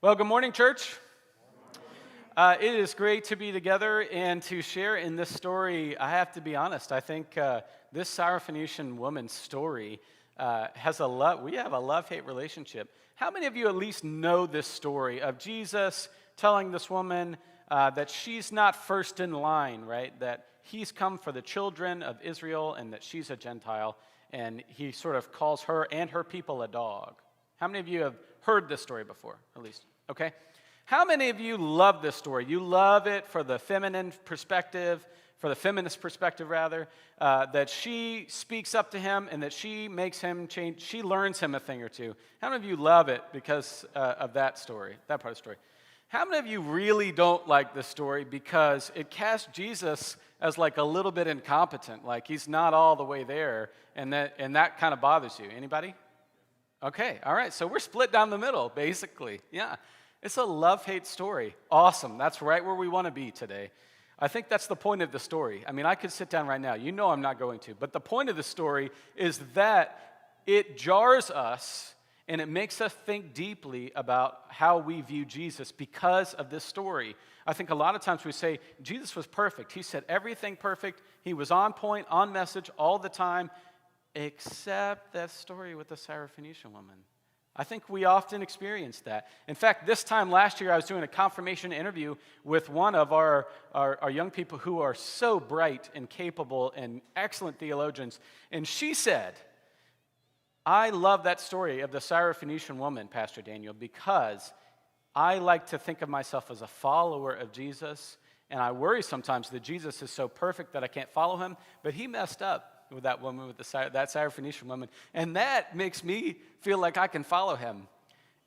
Well, good morning, church. It is great to be together and to share in this story. I have to be honest. I think this Syrophoenician woman's story has we have a love-hate relationship. How many of you at least know this story of Jesus telling this woman that she's not first in line, right? That he's come for the children of Israel and that she's a Gentile, and he sort of calls her and her people a dog. How many of you have heard this story before, at least? Okay. How many of you love this story? You love it for the feminist perspective, that she speaks up to him and that she makes him change, she learns him a thing or two. How many of you love it because of that story, that part of the story? How many of you really don't like this story because it casts Jesus as like a little bit incompetent, like he's not all the way there, and that kind of bothers you? Anybody? Okay, all right, so we're split down the middle, basically. Yeah, it's a love-hate story. Awesome, that's right where we want to be today. I think that's the point of the story. I mean, I could sit down right now. You know I'm not going to. But the point of the story is that it jars us and it makes us think deeply about how we view Jesus because of this story. I think a lot of times we say, Jesus was perfect. He said everything perfect. He was on point, on message all the time, except that story with the Syrophoenician woman. I think we often experience that. In fact, this time last year, I was doing a confirmation interview with one of our young people who are so bright and capable and excellent theologians. And she said, I love that story of the Syrophoenician woman, Pastor Daniel, because I like to think of myself as a follower of Jesus, and I worry sometimes that Jesus is so perfect that I can't follow him, but he messed up with that woman, with that Syrophoenician woman, and that makes me feel like I can follow him.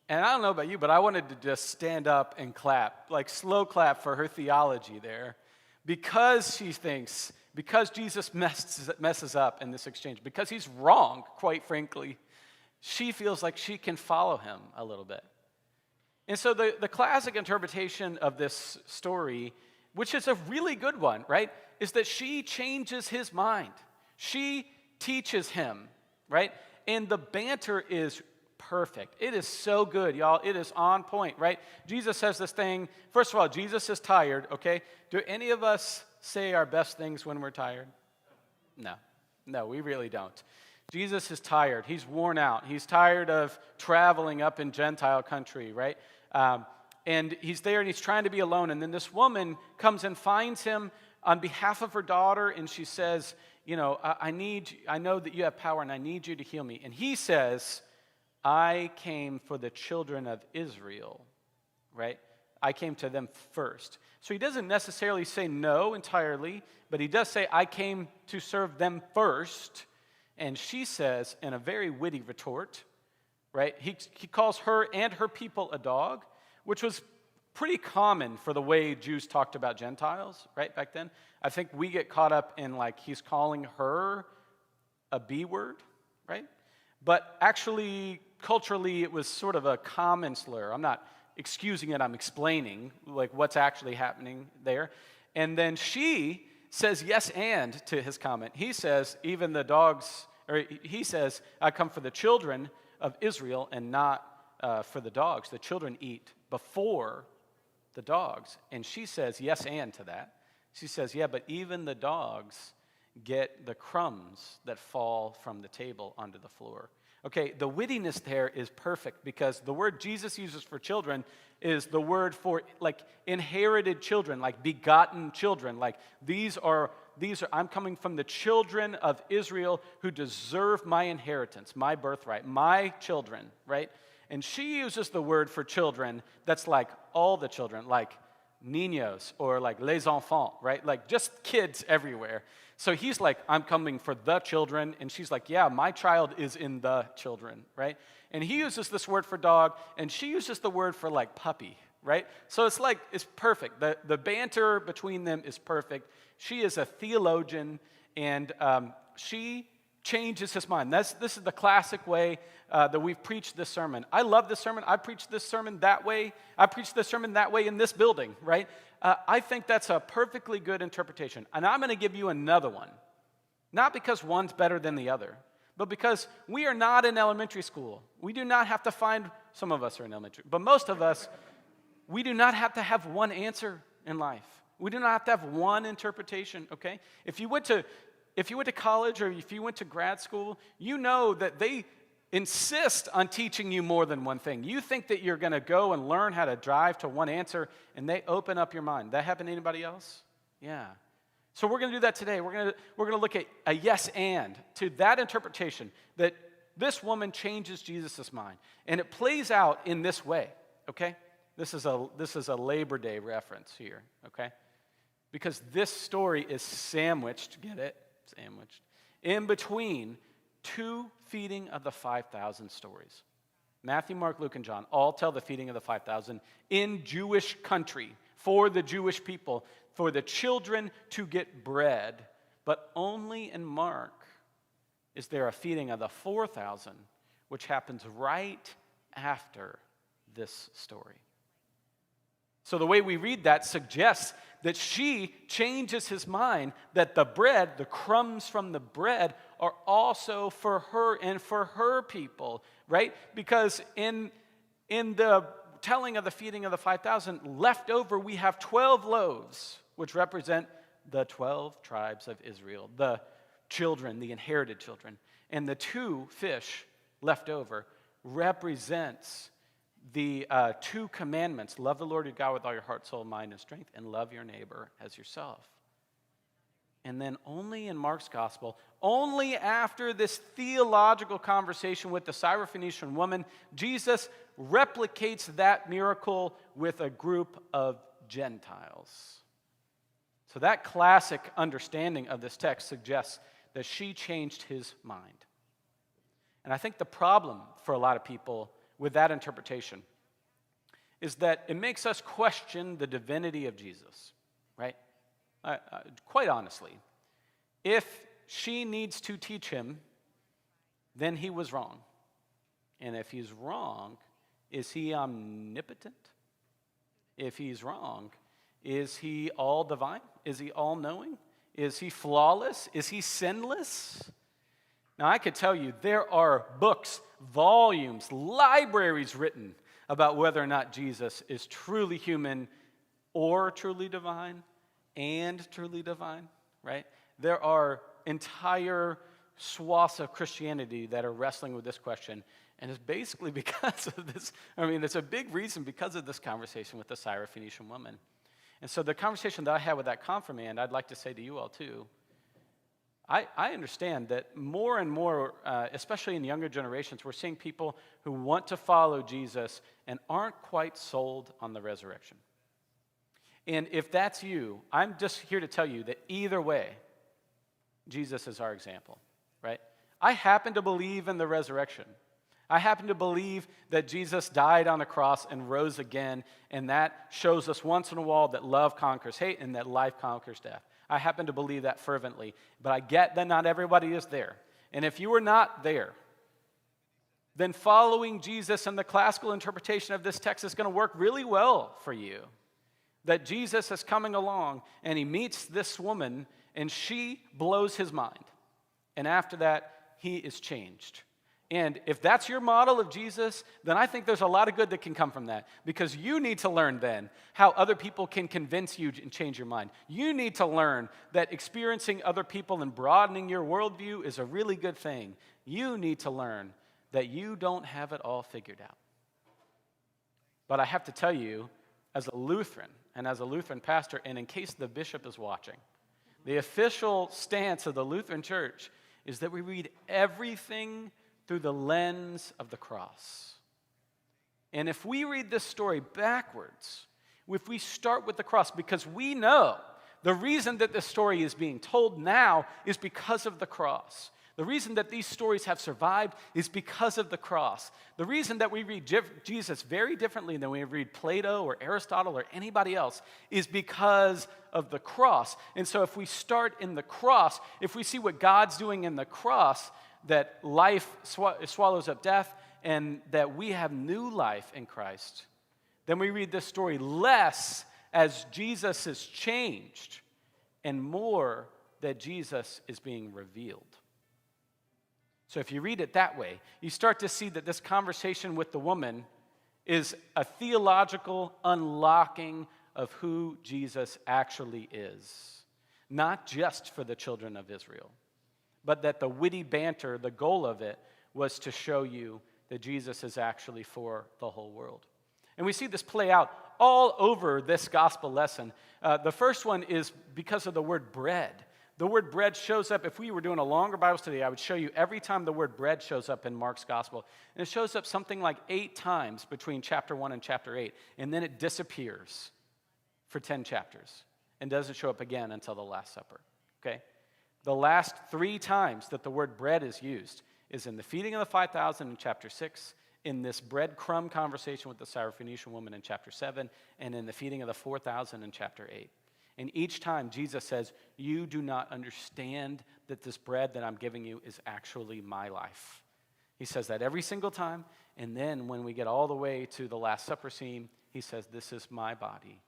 And I don't know about you, but I wanted to just stand up and clap, like slow clap for her theology there, because she thinks, because Jesus messes up in this exchange, because he's wrong, quite frankly, she feels like she can follow him a little bit. And so the classic interpretation of this story, which is a really good one, right, is that she changes his mind. She teaches him, right? And the banter is perfect. It is so good, y'all. It is on point, right? Jesus says this thing. First of all, Jesus is tired, okay? Do any of us say our best things when we're tired? No, we really don't. Jesus is tired. He's worn out. He's tired of traveling up in Gentile country, right? And he's there and he's trying to be alone. And then this woman comes and finds him on behalf of her daughter, and she says, you know, I know that you have power and I need you to heal me. And he says, I came for the children of Israel, right? I came to them first. So he doesn't necessarily say no entirely, but he does say, I came to serve them first. And she says, in a very witty retort, right? He calls her and her people a dog, which was pretty common for the way Jews talked about Gentiles, right, back then. I think we get caught up in, like, he's calling her a B word, right? But actually, culturally, it was sort of a common slur. I'm not excusing it, I'm explaining, like, what's actually happening there. And then she says yes and to his comment. He says, even the dogs, or he says, I come for the children of Israel and not for the dogs. The children eat before the dogs. And she says yes and to that. She says, yeah, but even the dogs get the crumbs that fall from the table onto the floor. Okay, the wittiness there is perfect because the word Jesus uses for children is the word for, like, inherited children, like begotten children. Like, these are I'm coming from the children of Israel who deserve my inheritance, my birthright, my children, right? And she uses the word for children that's like all the children, like niños or like les enfants, right? Like just kids everywhere. So he's like, I'm coming for the children. And she's like, yeah, my child is in the children, right? And he uses this word for dog, and she uses the word for like puppy, right? So it's like, it's perfect. The banter between them is perfect. She is a theologian, and she changes his mind. This is the classic way that we've preached this sermon. I love this sermon. I preached this sermon that way. I preached this sermon that way in this building, right? I think that's a perfectly good interpretation. And I'm going to give you another one. Not because one's better than the other, but because we are not in elementary school. We do not have to find, some of us are in elementary, but most of us, we do not have to have one answer in life. We do not have to have one interpretation, okay? If you went to college or if you went to grad school, you know that they insist on teaching you more than one thing. You think that you're going to go and learn how to drive to one answer, and they open up your mind. That happen to anybody else? Yeah. So we're going to do that today. We're going to look at a yes and to that interpretation that this woman changes Jesus' mind. And it plays out in this way, okay? This is a Labor Day reference here, okay? Because this story is sandwiched, get it? Sandwiched, in between two feeding of the 5,000 stories. Matthew, Mark, Luke, and John all tell the feeding of the 5,000 in Jewish country, for the Jewish people, for the children to get bread. But only in Mark is there a feeding of the 4,000, which happens right after this story. So the way we read that suggests that she changes his mind, that the bread, the crumbs from the bread, are also for her and for her people, right? Because in the telling of the feeding of the 5,000, left over we have 12 loaves, which represent the 12 tribes of Israel, the children, the inherited children. And the 2 fish left over represents the 2 commandments: love the Lord your God with all your heart, soul, mind, and strength, and love your neighbor as yourself. And then only in Mark's gospel, only after this theological conversation with the Syrophoenician woman, Jesus replicates that miracle with a group of Gentiles. So that classic understanding of this text suggests that she changed his mind. And I think the problem for a lot of people with that interpretation is that it makes us question the divinity of Jesus, right? Quite honestly, if she needs to teach him, then he was wrong. And if he's wrong, is he omnipotent? If he's wrong, is he all divine? Is he all knowing? Is he flawless? Is he sinless? Now, I could tell you there are books, volumes, libraries written about whether or not Jesus is truly human or truly divine and truly divine, right? There are entire swaths of Christianity that are wrestling with this question, and it's basically because of this. I mean, it's a big reason because of this conversation with the Syrophoenician woman. And so the conversation that I had with that confirmand, I'd like to say to you all too, I understand that more and more, especially in younger generations, we're seeing people who want to follow Jesus and aren't quite sold on the resurrection. And if that's you, I'm just here to tell you that either way, Jesus is our example, right? I happen to believe in the resurrection. I happen to believe that Jesus died on the cross and rose again, and that shows us once in a while that love conquers hate and that life conquers death. I happen to believe that fervently, but I get that not everybody is there. And if you are not there, then following Jesus and the classical interpretation of this text is going to work really well for you. That Jesus is coming along and he meets this woman and she blows his mind. And after that, he is changed. And if that's your model of Jesus, then I think there's a lot of good that can come from that. Because you need to learn then how other people can convince you and change your mind. You need to learn that experiencing other people and broadening your worldview is a really good thing. You need to learn that you don't have it all figured out. But I have to tell you, as a Lutheran and as a Lutheran pastor, and in case the bishop is watching, the official stance of the Lutheran Church is that we read everything through the lens of the cross. And if we read this story backwards, if we start with the cross, because we know the reason that this story is being told now is because of the cross. The reason that these stories have survived is because of the cross. The reason that we read Jesus very differently than we read Plato or Aristotle or anybody else is because of the cross. And so if we start in the cross, if we see what God's doing in the cross, that life swallows up death and that we have new life in Christ, then we read this story less as Jesus is changed and more that Jesus is being revealed. So if you read it that way, you start to see that this conversation with the woman is a theological unlocking of who Jesus actually is. Not just for the children of Israel, but that the witty banter, the goal of it, was to show you that Jesus is actually for the whole world. And we see this play out all over this gospel lesson. The first one is because of the word bread. The word bread shows up. If we were doing a longer Bible study, I would show you every time the word bread shows up in Mark's gospel. And it shows up something like 8 times between chapter 1 and chapter 8. And then it disappears for 10 chapters and doesn't show up again until the Last Supper. Okay? The last 3 times that the word bread is used is in the feeding of the 5,000 in chapter 6, in this breadcrumb conversation with the Syrophoenician woman in chapter 7, and in the feeding of the 4,000 in chapter 8. And each time Jesus says, you do not understand that this bread that I'm giving you is actually my life. He says that every single time. And then when we get all the way to the Last Supper scene, he says, this is my body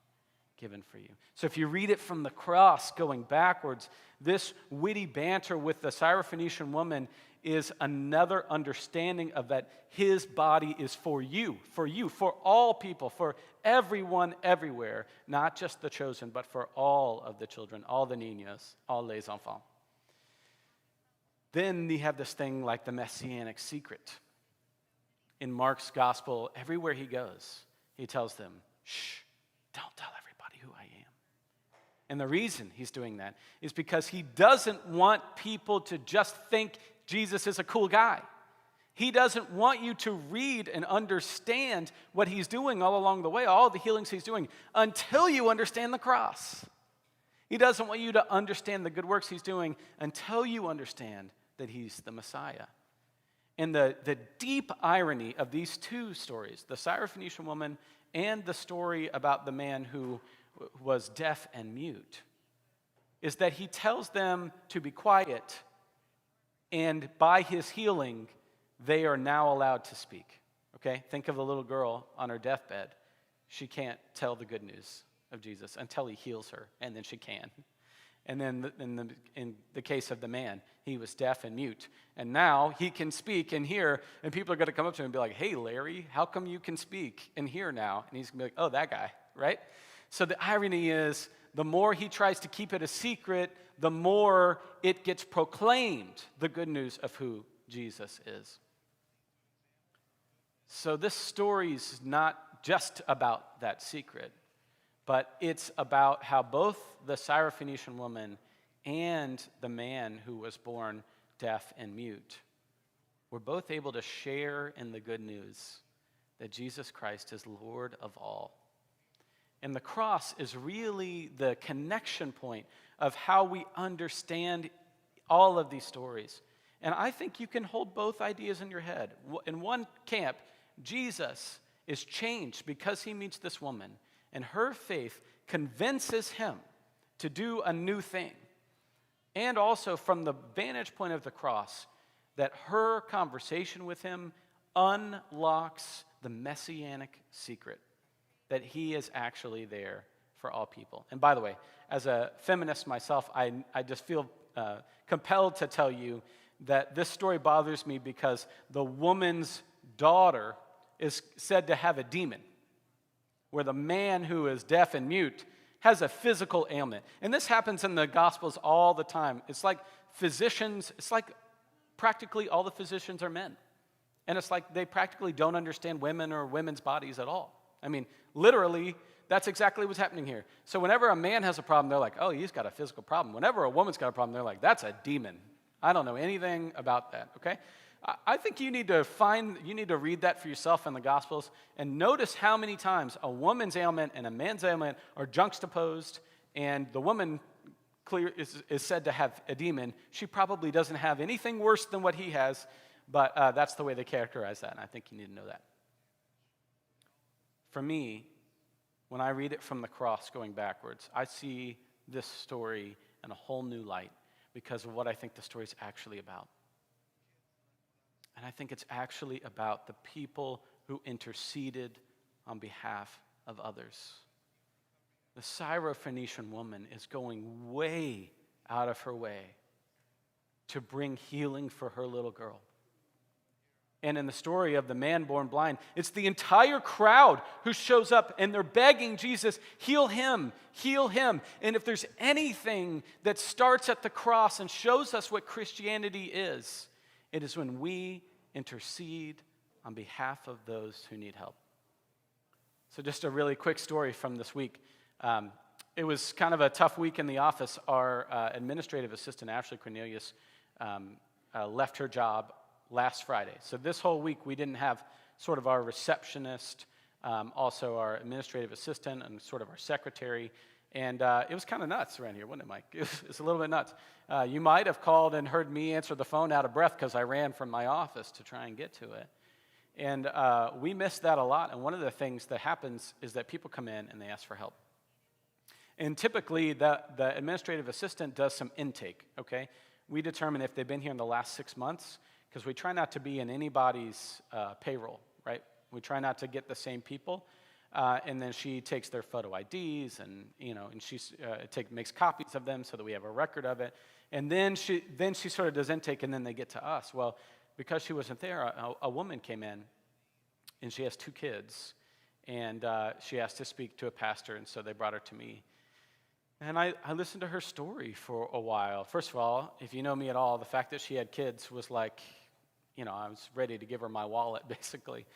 given for you. So if you read it from the cross going backwards, this witty banter with the Syrophoenician woman is another understanding of that his body is for you, for all people, for everyone, everywhere, not just the chosen, but for all of the children, all the niños, all les enfants. Then you have this thing like the messianic secret. In Mark's gospel, everywhere he goes, he tells them, shh, don't tell everybody who I am. And the reason he's doing that is because he doesn't want people to just think Jesus is a cool guy. He doesn't want you to read and understand what he's doing all along the way, all the healings he's doing, until you understand the cross. He doesn't want you to understand the good works he's doing until you understand that he's the Messiah. And the deep irony of these 2 stories, the Syrophoenician woman and the story about the man who was deaf and mute, is that he tells them to be quiet, and by his healing, they are now allowed to speak. Okay? Think of the little girl on her deathbed. She can't tell the good news of Jesus until he heals her, and then she can. And then in the case of the man, he was deaf and mute. And now he can speak and hear, and people are going to come up to him and be like, hey, Larry, how come you can speak and hear now? And he's going to be like, oh, that guy, right? So the irony is, the more he tries to keep it a secret, the more it gets proclaimed, the good news of who Jesus is. So this story is not just about that secret, but it's about how both the Syrophoenician woman and the man who was born deaf and mute were both able to share in the good news that Jesus Christ is Lord of all. And the cross is really the connection point of how we understand all of these stories. And I think you can hold both ideas in your head. In one camp, Jesus is changed because he meets this woman, and her faith convinces him to do a new thing. And also from the vantage point of the cross, that her conversation with him unlocks the messianic secret, that he is actually there for all people. And by the way, as a feminist myself, I just feel compelled to tell you that this story bothers me because the woman's daughter is said to have a demon, where the man who is deaf and mute has a physical ailment. And this happens in the Gospels all the time. It's like practically all the physicians are men. And it's like they practically don't understand women or women's bodies at all. I mean, literally, that's exactly what's happening here. So whenever a man has a problem, they're like, oh, he's got a physical problem. Whenever a woman's got a problem, they're like, that's a demon. I don't know anything about that, okay? I think you need to read that for yourself in the Gospels and notice how many times a woman's ailment and a man's ailment are juxtaposed, and the woman is said to have a demon. She probably doesn't have anything worse than what he has, but that's the way they characterize that, and I think you need to know that. For me, when I read it from the cross going backwards, I see this story in a whole new light because of what I think the story is actually about. And I think it's actually about the people who interceded on behalf of others. The Syrophoenician woman is going way out of her way to bring healing for her little girl. And in the story of the man born blind, it's the entire crowd who shows up and they're begging Jesus, heal him, heal him. And if there's anything that starts at the cross and shows us what Christianity is, it is when we intercede on behalf of those who need help. So just a really quick story from this week. It was kind of a tough week in the office. Our administrative assistant, Ashley Cornelius, left her job last Friday. So this whole week we didn't have sort of our receptionist, also our administrative assistant, and sort of our secretary. And it was kind of nuts around here, wasn't it, Mike? It was a little bit nuts. You might have called and heard me answer the phone out of breath because I ran from my office to try and get to it. And we missed that a lot. And one of the things that happens is that people come in and they ask for help. And typically the administrative assistant does some intake, okay? We determine if they've been here in the last 6 months, because we try not to be in anybody's payroll, right? We try not to get the same people. And then she takes their photo IDs and, and she makes copies of them so that we have a record of it. And then she sort of does intake, and then they get to us. Well, because she wasn't there, a woman came in, and she has 2 kids. And she asked to speak to a pastor, and so they brought her to me. And I listened to her story for a while. First of all, if you know me at all, the fact that she had kids was like, I was ready to give her my wallet, basically.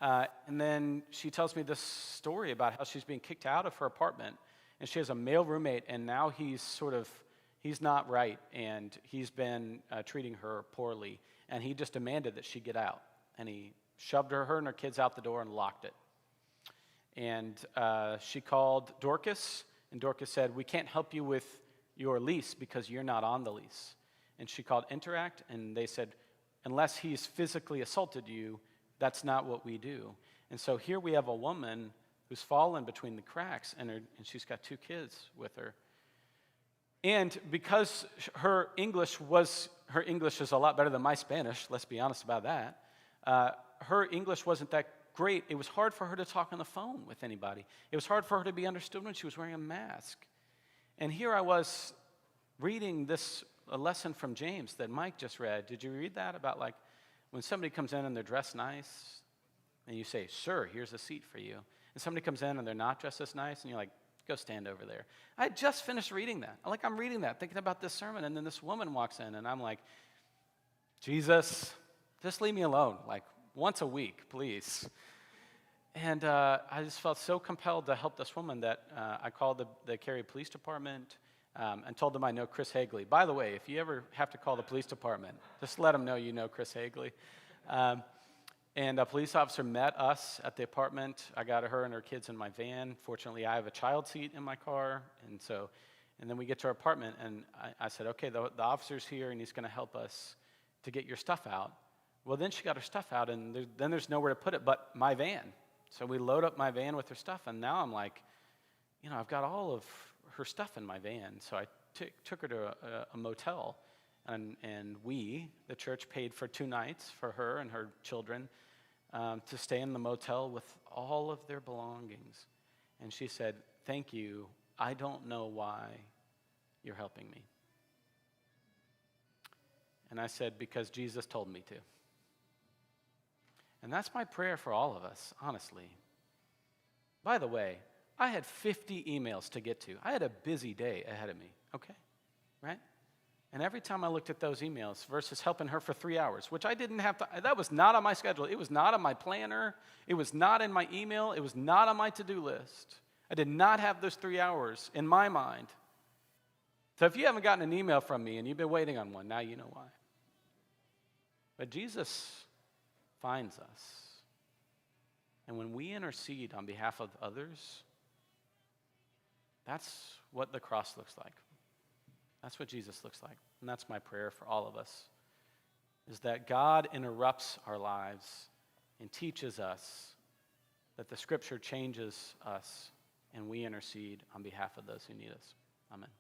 And then she tells me this story about how she's being kicked out of her apartment, and she has a male roommate, and now he's not right, and he's been treating her poorly, and he just demanded that she get out, and he shoved her and her kids out the door and locked it. And she called Dorcas, and Dorcas said, we can't help you with your lease because you're not on the lease. And she called Interact, and they said, unless he's physically assaulted you, that's not what we do. And so here we have a woman who's fallen between the cracks, and she's got 2 kids with her. And because her English is a lot better than my Spanish, let's be honest about that, her English wasn't that great. It was hard for her to talk on the phone with anybody. It was hard for her to be understood when she was wearing a mask. And here I was reading a lesson from James that Mike just read. Did you read that about when somebody comes in and they're dressed nice, and you say, sure, here's a seat for you. And somebody comes in and they're not dressed as nice, and you're like, go stand over there. I had just finished reading that. I'm reading that, thinking about this sermon, and then this woman walks in, and I'm like, Jesus, just leave me alone, once a week, please. And I just felt so compelled to help this woman that I called the Cary Police Department and told them I know Chris Hagley. By the way, if you ever have to call the police department, just let them know you know Chris Hagley. And a police officer met us at the apartment. I got her and her kids in my van. Fortunately, I have a child seat in my car. And then we get to our apartment, and I said, okay, the officer's here, and he's going to help us to get your stuff out. Well, then she got her stuff out, and then there's nowhere to put it but my van. So we load up my van with her stuff, and now I'm like, I've got all of her stuff in my van. So I took her to a motel, and we, the church, paid for 2 nights for her and her children to stay in the motel with all of their belongings. And she said, thank you. I don't know why you're helping me. And I said, because Jesus told me to. And that's my prayer for all of us, honestly. By the way, I had 50 emails to get to. I had a busy day ahead of me, okay? Right? And every time I looked at those emails versus helping her for 3 hours, which I didn't have to, that was not on my schedule. It was not on my planner. It was not in my email. It was not on my to-do list. I did not have those 3 hours in my mind. So if you haven't gotten an email from me and you've been waiting on one, now you know why. But Jesus finds us. And when we intercede on behalf of others, that's what the cross looks like. That's what Jesus looks like. And that's my prayer for all of us, is that God interrupts our lives and teaches us that the Scripture changes us, and we intercede on behalf of those who need us. Amen.